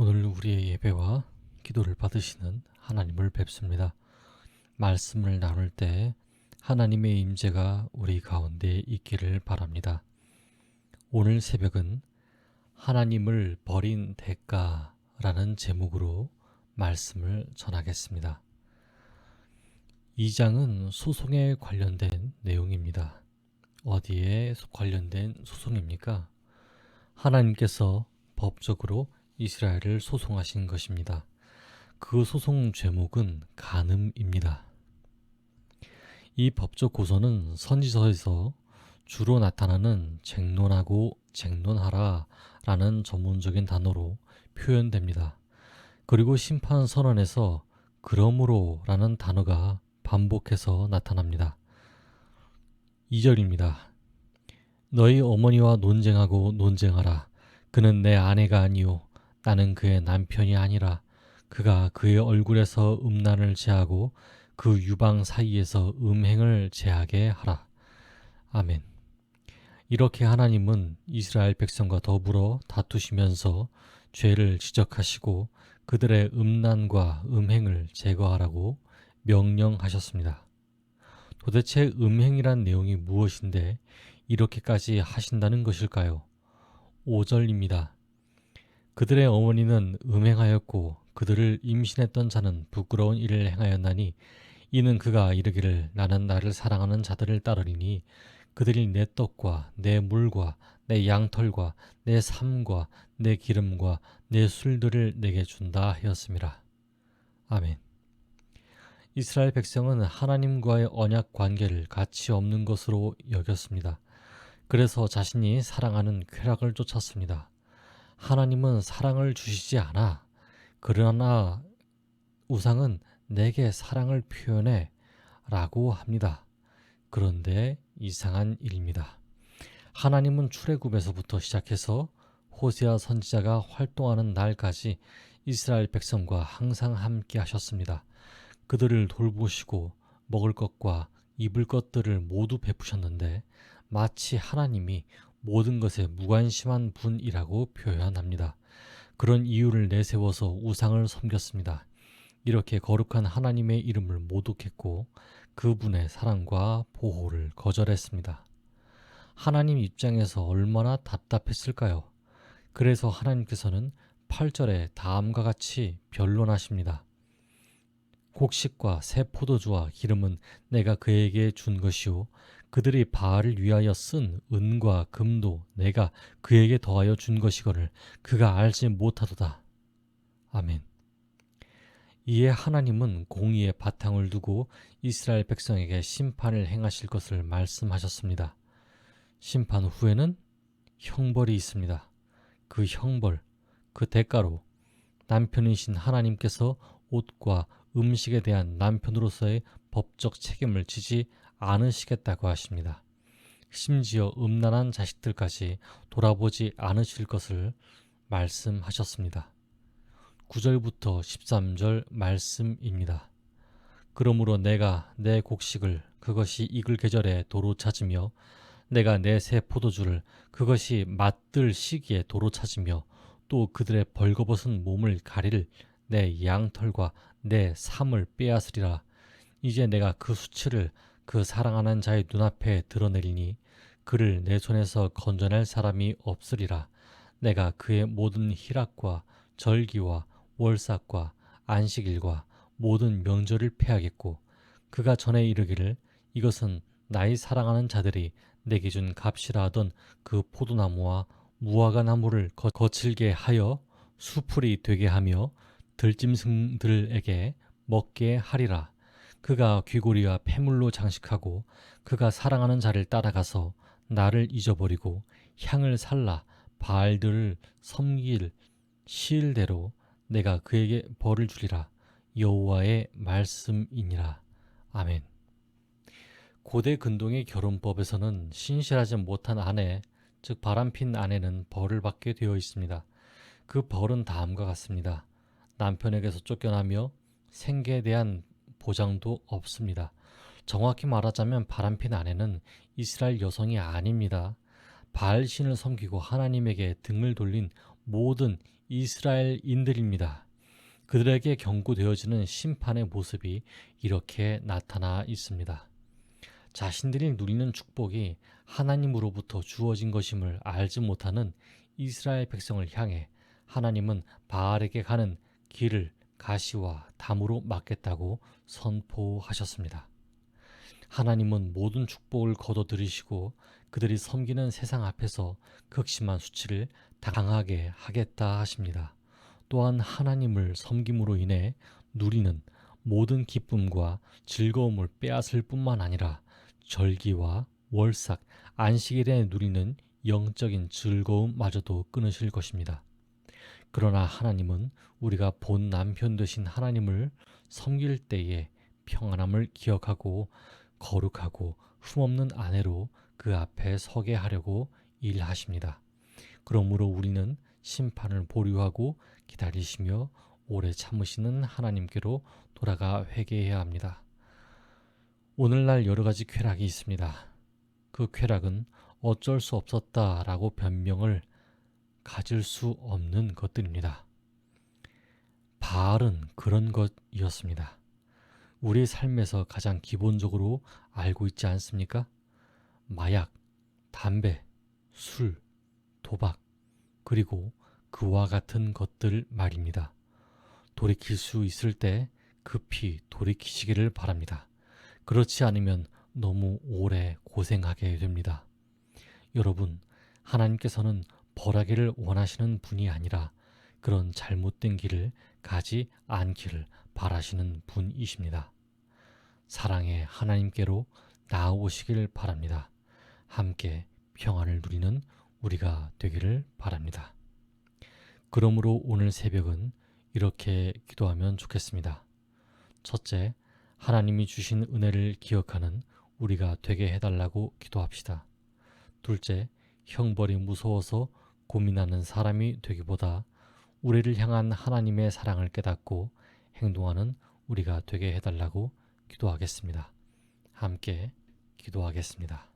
오늘 우리의 예배와 기도를 받으시는 하나님을 뵙습니다. 말씀을 나눌 때 하나님의 임재가 우리 가운데 있기를 바랍니다. 오늘 새벽은 하나님을 버린 대가라는 제목으로 말씀을 전하겠습니다. 이 장은 소송에 관련된 내용입니다. 어디에 관련된 소송입니까? 하나님께서 법적으로 이스라엘을 소송하신 것입니다. 그 소송 제목은 간음입니다. 이 법적 고소는 선지서에서 주로 나타나는 쟁론하고 쟁론하라 라는 전문적인 단어로 표현됩니다. 그리고 심판 선언에서 그러므로 라는 단어가 반복해서 나타납니다. 2절입니다. 너희 어머니와 논쟁하고 논쟁하라. 그는 내 아내가 아니요 나는 그의 남편이 아니라 그가 그의 얼굴에서 음란을 제하고 그 유방 사이에서 음행을 제하게 하라. 아멘. 이렇게 하나님은 이스라엘 백성과 더불어 다투시면서 죄를 지적하시고 그들의 음란과 음행을 제거하라고 명령하셨습니다. 도대체 음행이란 내용이 무엇인데 이렇게까지 하신다는 것일까요? 5절입니다. 그들의 어머니는 음행하였고 그들을 임신했던 자는 부끄러운 일을 행하였나니 이는 그가 이르기를 나는 나를 사랑하는 자들을 따르리니 그들이 내 떡과 내 물과 내 양털과 내 삶과 내 기름과 내 술들을 내게 준다 하였습니다. 아멘. 이스라엘 백성은 하나님과의 언약 관계를 가치 없는 것으로 여겼습니다. 그래서 자신이 사랑하는 쾌락을 쫓았습니다. 하나님은 사랑을 주시지 않아. 그러나 우상은 내게 사랑을 표현해 라고 합니다. 그런데 이상한 일입니다. 하나님은 출애굽에서부터 시작해서 호세아 선지자가 활동하는 날까지 이스라엘 백성과 항상 함께 하셨습니다. 그들을 돌보시고 먹을 것과 입을 것들을 모두 베푸셨는데 마치 하나님이 모든 것에 무관심한 분이라고 표현합니다. 그런 이유를 내세워서 우상을 섬겼습니다. 이렇게 거룩한 하나님의 이름을 모독했고 그분의 사랑과 보호를 거절했습니다. 하나님 입장에서 얼마나 답답했을까요? 그래서 하나님께서는 8절에 다음과 같이 변론하십니다. 곡식과 새 포도주와 기름은 내가 그에게 준 것이요 그들이 바알을 위하여 쓴 은과 금도 내가 그에게 더하여 준 것이거늘 그가 알지 못하도다. 아멘. 이에 하나님은 공의의 바탕을 두고 이스라엘 백성에게 심판을 행하실 것을 말씀하셨습니다. 심판 후에는 형벌이 있습니다. 그 형벌, 그 대가로 남편이신 하나님께서 옷과 음식에 대한 남편으로서의 법적 책임을 지지 않으시겠다고 하십니다. 심지어 음란한 자식들까지 돌아보지 않으실 것을 말씀하셨습니다. 9절부터 13절 말씀입니다. 그러므로 내가 내 곡식을 그것이 익을 계절에 도로 찾으며 내가 내 새 포도주를 그것이 맛들 시기에 도로 찾으며 또 그들의 벌거벗은 몸을 가릴 내 양털과 내 삶을 빼앗으리라. 이제 내가 그 수치를 그 사랑하는 자의 눈앞에 드러내리니 그를 내 손에서 건져낼 사람이 없으리라. 내가 그의 모든 희락과 절기와 월삭과 안식일과 모든 명절을 패하겠고 그가 전에 이르기를 이것은 나의 사랑하는 자들이 내게 준 값이라 하던 그 포도나무와 무화과 나무를 거칠게 하여 수풀이 되게 하며 들짐승들에게 먹게 하리라. 그가 귀고리와 폐물로 장식하고 그가 사랑하는 자를 따라가서 나를 잊어버리고 향을 살라 바알들을 섬길 시일대로 내가 그에게 벌을 주리라. 여호와의 말씀이니라. 아멘. 고대 근동의 결혼법에서는 신실하지 못한 아내, 즉 바람핀 아내는 벌을 받게 되어 있습니다. 그 벌은 다음과 같습니다. 남편에게서 쫓겨나며 생계에 대한 보장도 없습니다. 정확히 말하자면 바람핀 아내는 이스라엘 여성이 아닙니다. 바알신을 섬기고 하나님에게 등을 돌린 모든 이스라엘인들입니다. 그들에게 경고되어지는 심판의 모습이 이렇게 나타나 있습니다. 자신들이 누리는 축복이 하나님으로부터 주어진 것임을 알지 못하는 이스라엘 백성을 향해 하나님은 바알에게 가는 길을 가시와 담으로 막겠다고 선포하셨습니다. 하나님은 모든 축복을 거둬들이시고 그들이 섬기는 세상 앞에서 극심한 수치를 당하게 하겠다 하십니다. 또한 하나님을 섬김으로 인해 누리는 모든 기쁨과 즐거움을 빼앗을 뿐만 아니라 절기와 월삭, 안식일에 누리는 영적인 즐거움마저도 끊으실 것입니다. 그러나 하나님은 우리가 본 남편 되신 하나님을 섬길 때에 평안함을 기억하고 거룩하고 흠없는 아내로 그 앞에 서게 하려고 일하십니다. 그러므로 우리는 심판을 보류하고 기다리시며 오래 참으시는 하나님께로 돌아가 회개해야 합니다. 오늘날 여러 가지 쾌락이 있습니다. 그 쾌락은 어쩔 수 없었다라고 변명을 가질 수 없는 것들입니다. 바알은 그런 것이었습니다. 우리 삶에서 가장 기본적으로 알고 있지 않습니까? 마약, 담배, 술, 도박, 그리고 그와 같은 것들 말입니다. 돌이킬 수 있을 때 급히 돌이키시기를 바랍니다. 그렇지 않으면 너무 오래 고생하게 됩니다. 여러분, 하나님께서는 벌하기를 원하시는 분이 아니라 그런 잘못된 길을 가지 않기를 바라시는 분이십니다. 사랑의 하나님께로 나아오시길 바랍니다. 함께 평안을 누리는 우리가 되기를 바랍니다. 그러므로 오늘 새벽은 이렇게 기도하면 좋겠습니다. 첫째, 하나님이 주신 은혜를 기억하는 우리가 되게 해달라고 기도합시다. 둘째, 형벌이 무서워서 고민하는 사람이 되기보다 우리를 향한 하나님의 사랑을 깨닫고 행동하는 우리가 되게 해달라고 기도하겠습니다. 함께 기도하겠습니다.